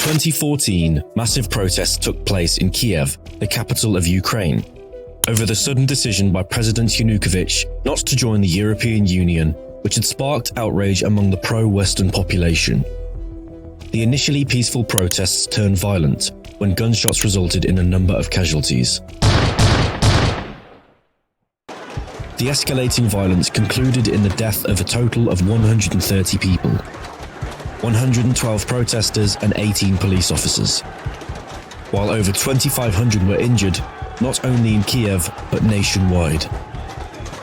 2014, massive protests took place in Kiev, the capital of Ukraine, over the sudden decision by President Yanukovych not to join the European Union, which had sparked outrage among the pro-Western population. The initially peaceful protests turned violent when gunshots resulted in a number of casualties. The escalating violence concluded in the death of a total of 130 people, 112 protesters and 18 police officers, while over 2,500 were injured, not only in Kiev, but nationwide.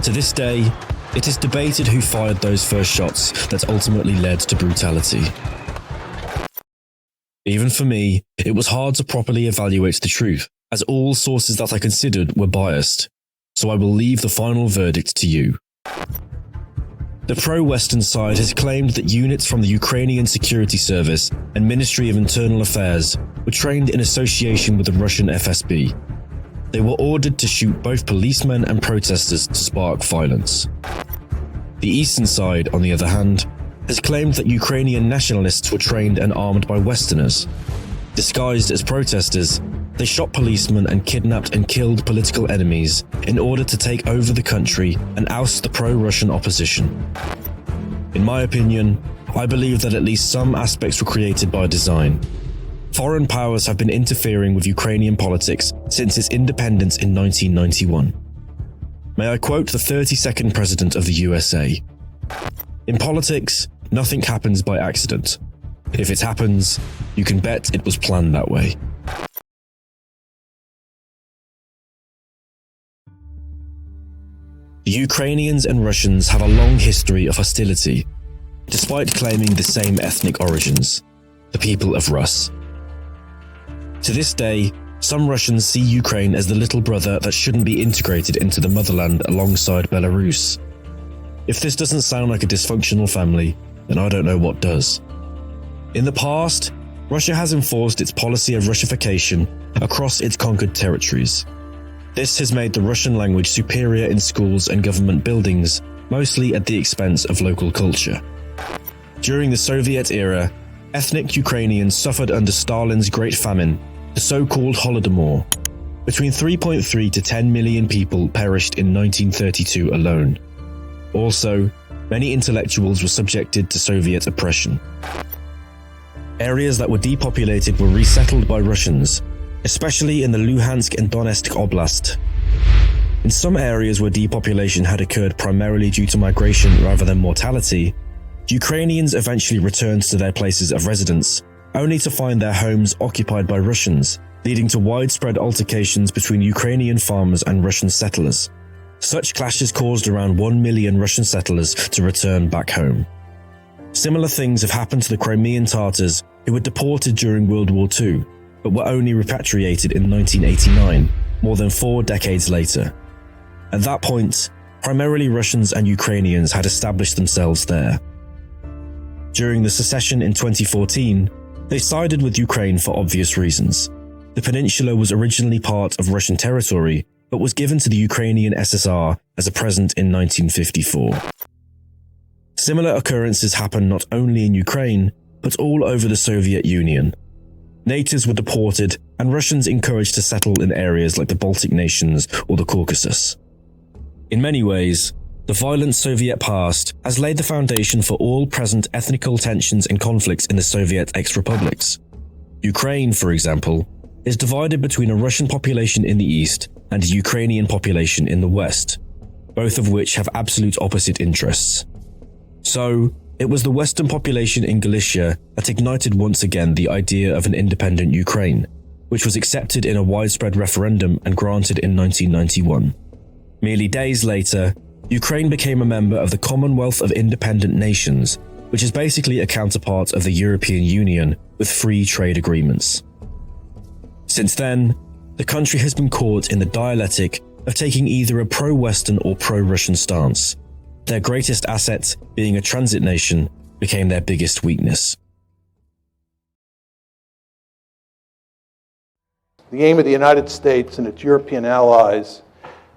To this day, it is debated who fired those first shots that ultimately led to brutality. Even for me, it was hard to properly evaluate the truth, as all sources that I considered were biased, so I will leave the final verdict to you. The pro-Western side has claimed that units from the Ukrainian Security Service and Ministry of Internal Affairs were trained in association with the Russian FSB. They were ordered to shoot both policemen and protesters to spark violence. The Eastern side, on the other hand, has claimed that Ukrainian nationalists were trained and armed by Westerners. Disguised as protesters, they shot policemen and kidnapped and killed political enemies in order to take over the country and oust the pro-Russian opposition. In my opinion, I believe that at least some aspects were created by design. Foreign powers have been interfering with Ukrainian politics since its independence in 1991. May I quote the 32nd President of the USA? "In politics, nothing happens by accident. If it happens, you can bet it was planned that way." The Ukrainians and Russians have a long history of hostility, despite claiming the same ethnic origins, the people of Rus. To this day, some Russians see Ukraine as the little brother that shouldn't be integrated into the motherland alongside Belarus. If this doesn't sound like a dysfunctional family, then I don't know what does. In the past, Russia has enforced its policy of Russification across its conquered territories. This has made the Russian language superior in schools and government buildings, mostly at the expense of local culture. During the Soviet era, ethnic Ukrainians suffered under Stalin's Great Famine, the so-called Holodomor. Between 3.3 to 10 million people perished in 1932 alone. Also, many intellectuals were subjected to Soviet oppression. Areas that were depopulated were resettled by Russians, especially in the Luhansk and Donetsk Oblast. In some areas where depopulation had occurred primarily due to migration rather than mortality, Ukrainians eventually returned to their places of residence, only to find their homes occupied by Russians, leading to widespread altercations between Ukrainian farmers and Russian settlers. Such clashes caused around 1 million Russian settlers to return back home. Similar things have happened to the Crimean Tatars, who were deported during World War II, but were only repatriated in 1989, more than 4 decades later. At that point, primarily Russians and Ukrainians had established themselves there. During the secession in 2014, they sided with Ukraine for obvious reasons. The peninsula was originally part of Russian territory, but was given to the Ukrainian SSR as a present in 1954. Similar occurrences happened not only in Ukraine, but all over the Soviet Union. Natives were deported, and Russians encouraged to settle in areas like the Baltic nations or the Caucasus. In many ways, the violent Soviet past has laid the foundation for all present ethnical tensions and conflicts in the Soviet ex-republics. Ukraine, for example, is divided between a Russian population in the east and a Ukrainian population in the west, both of which have absolute opposite interests. So, it was the Western population in Galicia that ignited once again the idea of an independent Ukraine, which was accepted in a widespread referendum and granted in 1991. Merely days later, Ukraine became a member of the Commonwealth of Independent Nations, which is basically a counterpart of the European Union with free trade agreements. Since then, the country has been caught in the dialectic of taking either a pro-Western or pro-Russian stance. Their greatest asset, being a transit nation, became their biggest weakness. The aim of the United States and its European allies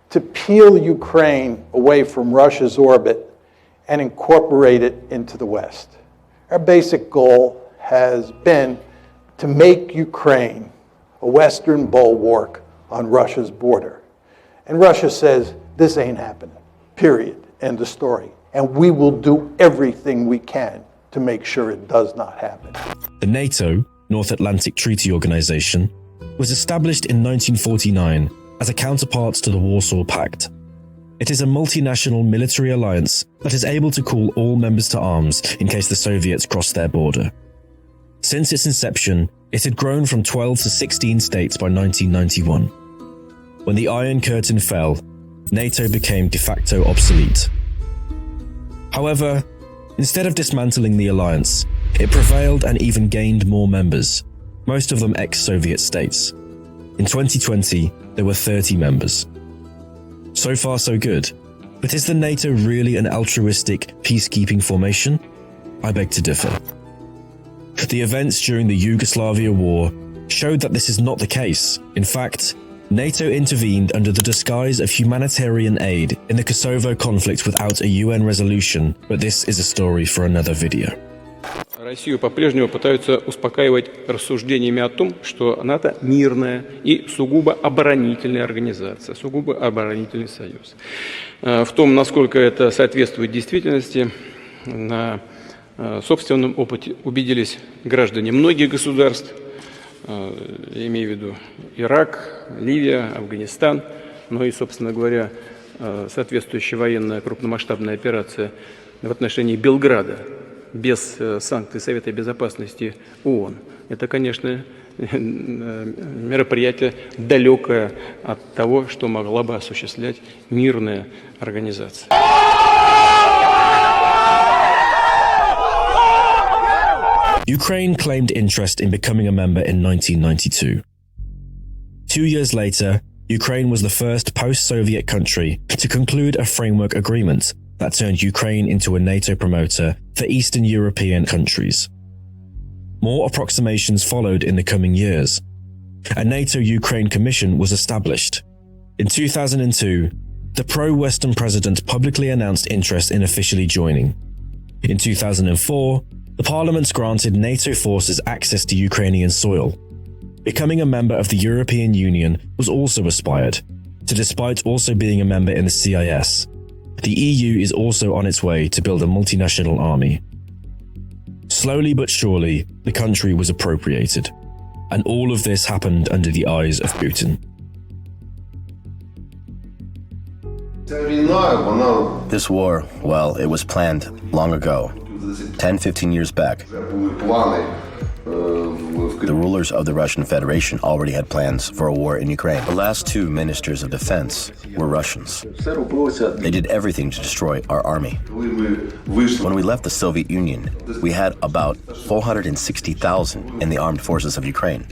to peel Ukraine away from Russia's orbit and incorporate it into the West. Our basic goal has been to make Ukraine a Western bulwark on Russia's border. And Russia says, this ain't happening, period, end of story. And we will do everything we can to make sure it does not happen. The NATO, North Atlantic Treaty Organization, was established in 1949 as a counterpart to the Warsaw Pact. It is a multinational military alliance that is able to call all members to arms in case the Soviets cross their border. Since its inception, it had grown from 12 to 16 states by 1991. When the Iron Curtain fell, NATO became de facto obsolete. However, instead of dismantling the alliance, it prevailed and even gained more members, most of them ex-Soviet states. In 2020, there were 30 members. So far so good, but is the NATO really an altruistic, peacekeeping formation? I beg to differ. The events during the Yugoslavia war showed that this is not the case. In fact, NATO intervened under the disguise of humanitarian aid in the Kosovo conflict without a UN resolution, but this is a story for another video. Россию по-прежнему пытаются успокаивать рассуждениями о том, что НАТО мирная и сугубо оборонительная организация, сугубо оборонительный союз. В том, насколько это соответствует действительности, на собственном опыте убедились граждане многих государств, я имею в виду Ирак, Ливия, Афганистан, но и, собственно говоря, соответствующая военная крупномасштабная операция в отношении Белграда без санкций Совета Безопасности ООН. Это, конечно, мероприятие далекое от того, что могла бы осуществлять мирная организация. Ukraine claimed interest in becoming a member in 1992. 2 years later, Ukraine was the first post-Soviet country to conclude a framework agreement that turned Ukraine into a NATO promoter for Eastern European countries. More approximations followed in the coming years. A NATO-Ukraine Commission was established. In 2002, the pro-Western president publicly announced interest in officially joining. In 2004, the parliaments granted NATO forces access to Ukrainian soil. Becoming a member of the European Union was also aspired to, despite also being a member in the CIS. The EU is also on its way to build a multinational army. Slowly but surely, the country was appropriated, and all of this happened under the eyes of Putin. This war, well, it was planned long ago, 10-15 years back. The rulers of the Russian Federation already had plans for a war in Ukraine. The last two ministers of defense were Russians. They did everything to destroy our army. When we left the Soviet Union, we had about 460,000 in the armed forces of Ukraine.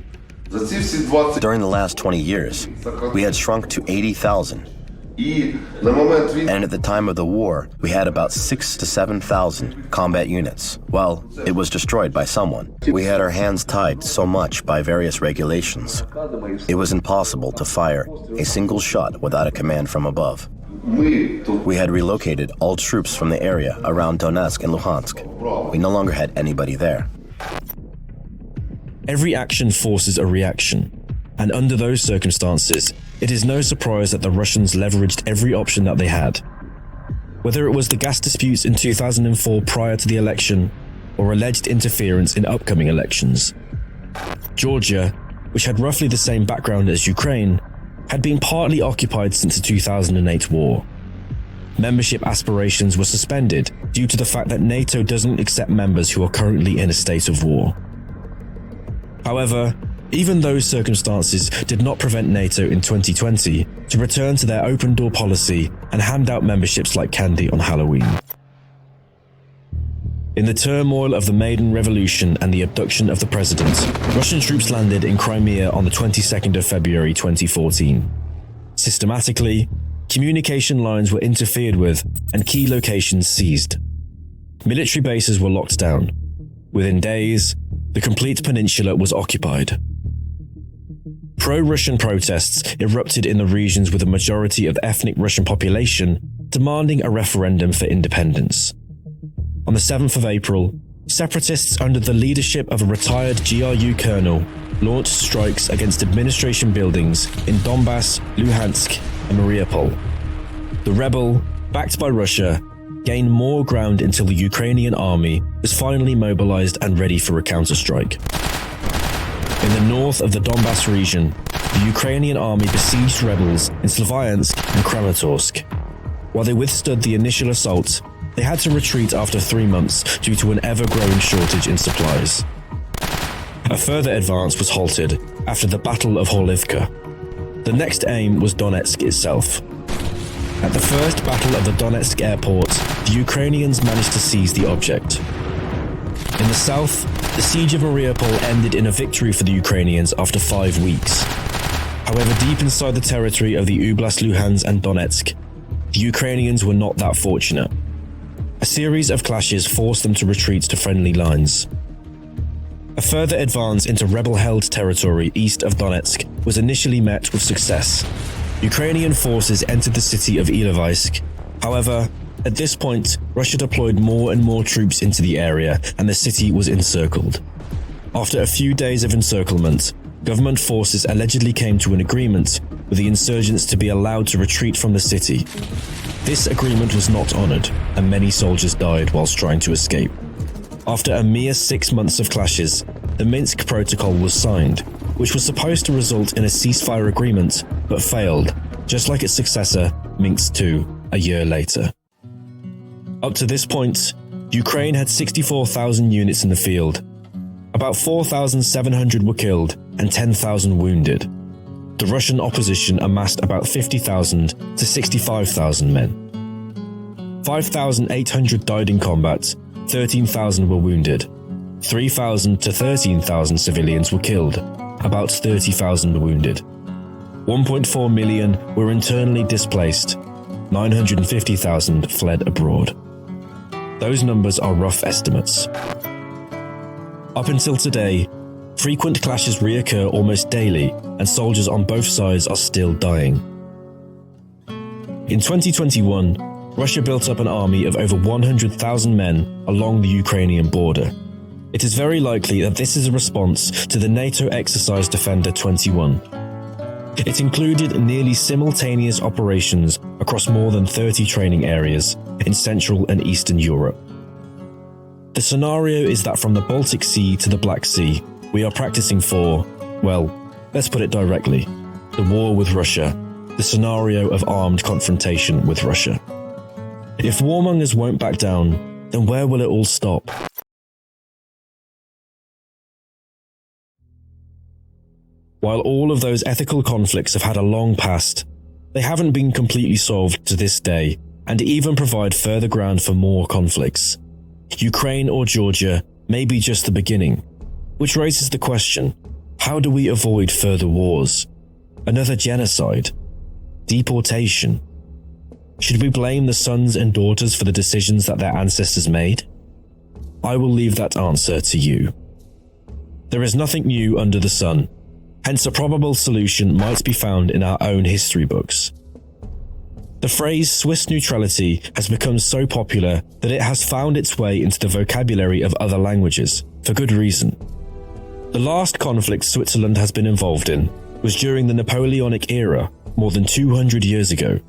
During the last 20 years, we had shrunk to 80,000. And at the time of the war, we had about 6,000 to 7,000 combat units. Well, it was destroyed by someone. We had our hands tied so much by various regulations. It was impossible to fire a single shot without a command from above. We had relocated all troops from the area around Donetsk and Luhansk. We no longer had anybody there. Every action forces a reaction, and under those circumstances, it is no surprise that the Russians leveraged every option that they had. Whether it was the gas disputes in 2004 prior to the election, or alleged interference in upcoming elections. Georgia, which had roughly the same background as Ukraine, had been partly occupied since the 2008 war. Membership aspirations were suspended due to the fact that NATO doesn't accept members who are currently in a state of war. However, even those circumstances did not prevent NATO in 2020 to return to their open-door policy and hand out memberships like candy on Halloween. In the turmoil of the Maidan Revolution and the abduction of the president, Russian troops landed in Crimea on the 22nd of February 2014. Systematically, communication lines were interfered with and key locations seized. Military bases were locked down. Within days, the complete peninsula was occupied. Pro-Russian protests erupted in the regions with a majority of the ethnic Russian population demanding a referendum for independence. On the 7th of April, separatists under the leadership of a retired GRU colonel launched strikes against administration buildings in Donbas, Luhansk, and Mariupol. The rebel, backed by Russia, gained more ground until the Ukrainian army was finally mobilized and ready for a counterstrike. In the north of the Donbas region, the Ukrainian army besieged rebels in Slavyansk and Kramatorsk. While they withstood the initial assault, they had to retreat after 3 months due to an ever-growing shortage in supplies. A further advance was halted after the Battle of Horlivka. The next aim was Donetsk itself. At the first Battle of the Donetsk airport, the Ukrainians managed to seize the object. In the south, the siege of Mariupol ended in a victory for the Ukrainians after 5 weeks. However, deep inside the territory of the Oblast Luhansk and Donetsk, the Ukrainians were not that fortunate. A series of clashes forced them to retreat to friendly lines. A further advance into rebel-held territory east of Donetsk was initially met with success. Ukrainian forces entered the city of Ilovaisk. However, at this point, Russia deployed more and more troops into the area, and the city was encircled. After a few days of encirclement, government forces allegedly came to an agreement with the insurgents to be allowed to retreat from the city. This agreement was not honored, and many soldiers died whilst trying to escape. After a mere 6 months of clashes, the Minsk Protocol was signed, which was supposed to result in a ceasefire agreement, but failed, just like its successor, Minsk II, a year later. Up to this point, Ukraine had 64,000 units in the field. About 4,700 were killed and 10,000 wounded. The Russian opposition amassed about 50,000 to 65,000 men. 5,800 died in combat, 13,000 were wounded. 3,000 to 13,000 civilians were killed, about 30,000 were wounded. 1.4 million were internally displaced, 950,000 fled abroad. Those numbers are rough estimates. Up until today, frequent clashes reoccur almost daily, and soldiers on both sides are still dying. In 2021, Russia built up an army of over 100,000 men along the Ukrainian border. It is very likely that this is a response to the NATO exercise Defender 21. It included nearly simultaneous operations across more than 30 training areas in Central and Eastern Europe. The scenario is that from the Baltic Sea to the Black Sea, we are practicing for, well, let's put it directly, the war with Russia, the scenario of armed confrontation with Russia. If warmongers won't back down, then where will it all stop? While all of those ethical conflicts have had a long past, they haven't been completely solved to this day, and even provide further ground for more conflicts. Ukraine or Georgia may be just the beginning, which raises the question, how do we avoid further wars? Another genocide? Deportation? Should we blame the sons and daughters for the decisions that their ancestors made? I will leave that answer to you. There is nothing new under the sun, hence a probable solution might be found in our own history books. The phrase Swiss neutrality has become so popular that it has found its way into the vocabulary of other languages, for good reason. The last conflict Switzerland has been involved in was during the Napoleonic era, more than 200 years ago,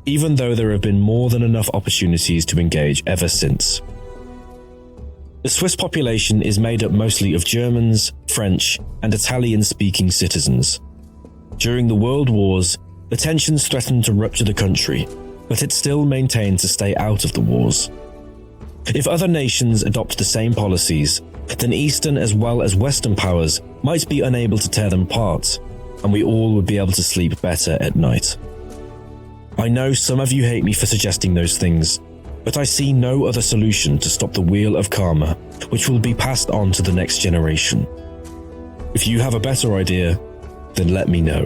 even though there have been more than enough opportunities to engage ever since. The Swiss population is made up mostly of Germans, French, and Italian-speaking citizens. During the World Wars, the tensions threatened to rupture the country, but it still maintained to stay out of the wars. If other nations adopt the same policies, then Eastern as well as Western powers might be unable to tear them apart, and we all would be able to sleep better at night. I know some of you hate me for suggesting those things, but I see no other solution to stop the wheel of karma, which will be passed on to the next generation. If you have a better idea, then let me know.